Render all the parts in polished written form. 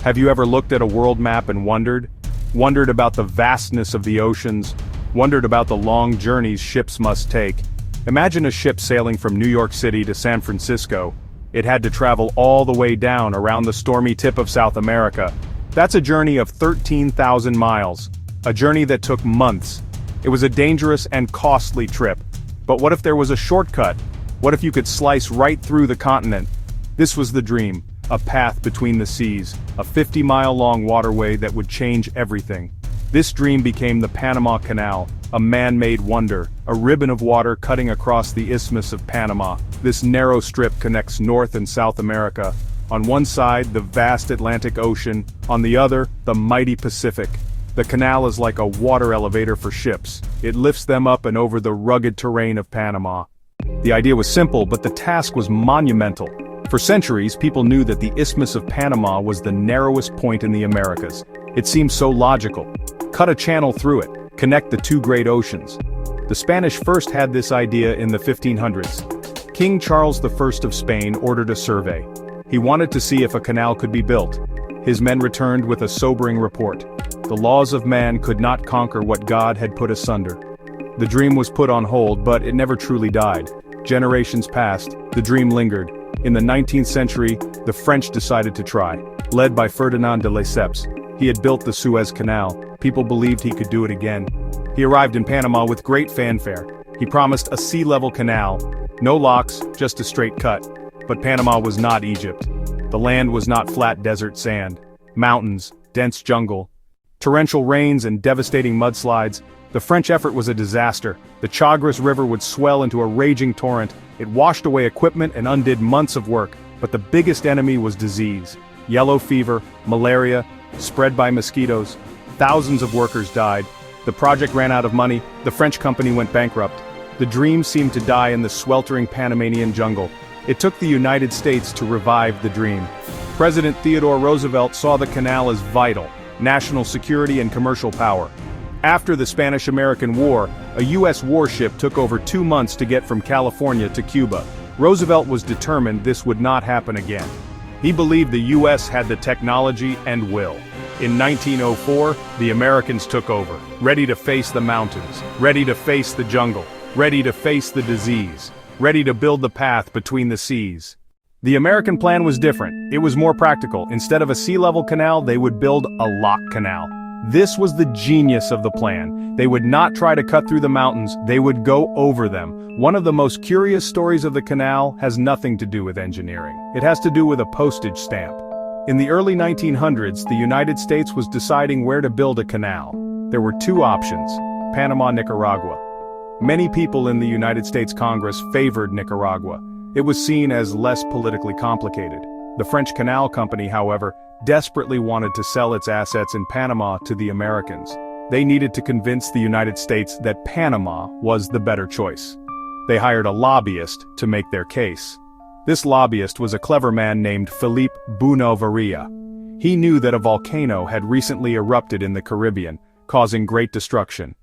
Have you ever looked at a world map and wondered? Wondered about the vastness of the oceans? Wondered about the long journeys ships must take? Imagine a ship sailing from New York City to San Francisco. It had to travel all the way down around the stormy tip of South America. That's a journey of 13,000 miles. A journey that took months. It was a dangerous and costly trip. But what if there was a shortcut? What if you could slice right through the continent? This was the dream. A path between the seas, a 50-mile-long waterway that would change everything. This dream became the Panama Canal, a man-made wonder, a ribbon of water cutting across the Isthmus of Panama. This narrow strip connects North and South America. On one side, the vast Atlantic Ocean, on the other, the mighty Pacific. The canal is like a water elevator for ships. It lifts them up and over the rugged terrain of Panama. The idea was simple, but the task was monumental. For centuries, people knew that the Isthmus of Panama was the narrowest point in the Americas. It seemed so logical. Cut a channel through it, connect the two great oceans. The Spanish first had this idea in the 1500s. King Charles I of Spain ordered a survey. He wanted to see if a canal could be built. His men returned with a sobering report. The laws of man could not conquer what God had put asunder. The dream was put on hold, but it never truly died. Generations passed, the dream lingered. In the 19th century, the French decided to try. Led by Ferdinand de Lesseps, he had built the Suez Canal. People believed he could do it again. He arrived in Panama with great fanfare. He promised a sea-level canal. No locks, just a straight cut. But Panama was not Egypt. The land was not flat desert sand. Mountains, dense jungle, torrential rains and devastating mudslides. The French effort was a disaster. The Chagres River would swell into a raging torrent. It washed away equipment and undid months of work, but the biggest enemy was disease. Yellow fever, malaria, spread by mosquitoes. Thousands of workers died. The project ran out of money. The French company went bankrupt. The dream seemed to die in the sweltering Panamanian jungle. It took the United States to revive the dream. President Theodore Roosevelt saw the canal as vital, national security and commercial power. After the Spanish-American War, a U.S. warship took over 2 months to get from California to Cuba. Roosevelt was determined this would not happen again. He believed the U.S. had the technology and will. In 1904, the Americans took over, ready to face the mountains, ready to face the jungle, ready to face the disease, ready to build the path between the seas. The American plan was different. It was more practical. Instead of a sea-level canal, they would build a lock canal. This was the genius of the plan. They would not try to cut through the mountains, they would go over them. One of the most curious stories of the canal has nothing to do with engineering. It has to do with a postage stamp. In the early 1900s, the United States was deciding where to build a canal. There were two options: Panama, Nicaragua. Many people in the United States Congress favored Nicaragua. It was seen as less politically complicated. The French Canal Company, however, desperately wanted to sell its assets in Panama to the Americans. They needed to convince the United States that Panama was the better choice. They hired a lobbyist to make their case. This lobbyist was a clever man named Philippe Bounouvaria. He knew that a volcano had recently erupted in the Caribbean, causing great destruction.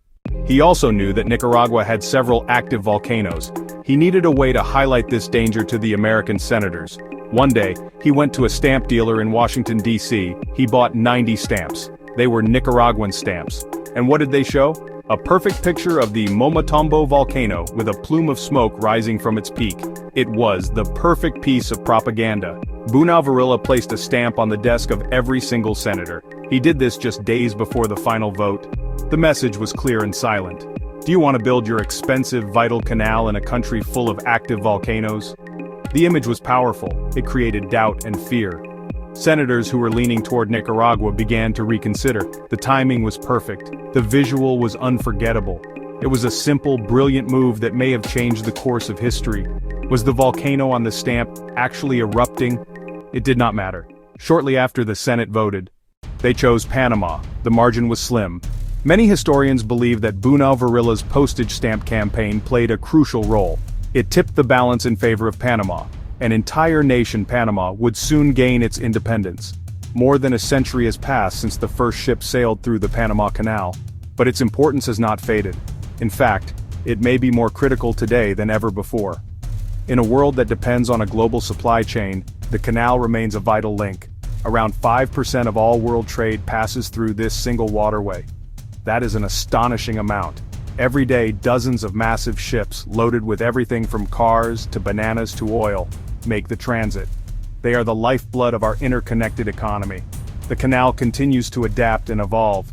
He also knew that Nicaragua had several active volcanoes. He needed a way to highlight this danger to the American senators. One day, he went to a stamp dealer in Washington, D.C. He bought 90 stamps. They were Nicaraguan stamps. And what did they show? A perfect picture of the Momotombo volcano with a plume of smoke rising from its peak. It was the perfect piece of propaganda. Bounouvaria placed a stamp on the desk of every single senator. He did this just days before the final vote. The message was clear and silent. Do you want to build your expensive, vital canal in a country full of active volcanoes? The image was powerful. It created doubt and fear. Senators who were leaning toward Nicaragua began to reconsider. The timing was perfect. The visual was unforgettable. It was a simple, brilliant move that may have changed the course of history. Was the volcano on the stamp actually erupting? It did not matter. Shortly after the Senate voted, they chose Panama. The margin was slim. Many historians believe that Bounouvaria's postage stamp campaign played a crucial role. It tipped the balance in favor of Panama. An entire nation, Panama, would soon gain its independence. More than a century has passed since the first ship sailed through the Panama Canal, but its importance has not faded. In fact, it may be more critical today than ever before. In a world that depends on a global supply chain, the canal remains a vital link. Around 5% of all world trade passes through this single waterway. That is an astonishing amount. Every day, dozens of massive ships, loaded with everything from cars to bananas to oil, make the transit. They are the lifeblood of our interconnected economy. The canal continues to adapt and evolve.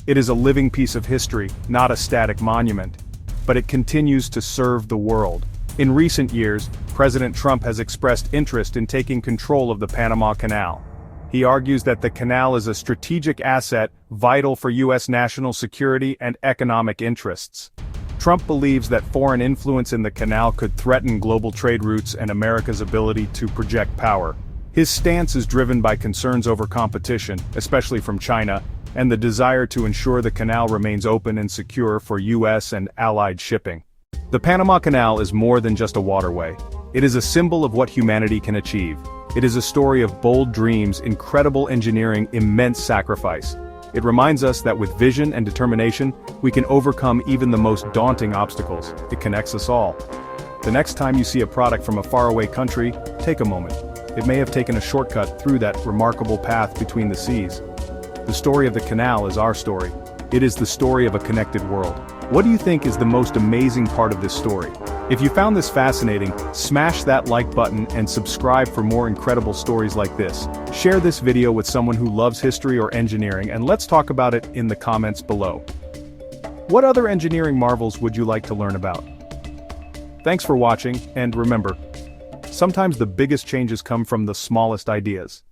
It is a living piece of history, not a static monument. But it continues to serve the world. In recent years, President Trump has expressed interest in taking control of the Panama Canal. He argues that the canal is a strategic asset vital for U.S. national security and economic interests. Trump believes that foreign influence in the canal could threaten global trade routes and America's ability to project power. His stance is driven by concerns over competition, especially from China, and the desire to ensure the canal remains open and secure for U.S. and allied shipping. The Panama Canal is more than just a waterway. It is a symbol of what humanity can achieve. It is a story of bold dreams, incredible engineering, immense sacrifice. It reminds us that with vision and determination, we can overcome even the most daunting obstacles. It connects us all. The next time you see a product from a faraway country, take a moment. It may have taken a shortcut through that remarkable path between the seas. The story of the canal is our story. It is the story of a connected world. What do you think is the most amazing part of this story? If you found this fascinating, smash that like button and subscribe for more incredible stories like this. Share this video with someone who loves history or engineering, and let's talk about it in the comments below. What other engineering marvels would you like to learn about? Thanks for watching, and remember, sometimes the biggest changes come from the smallest ideas.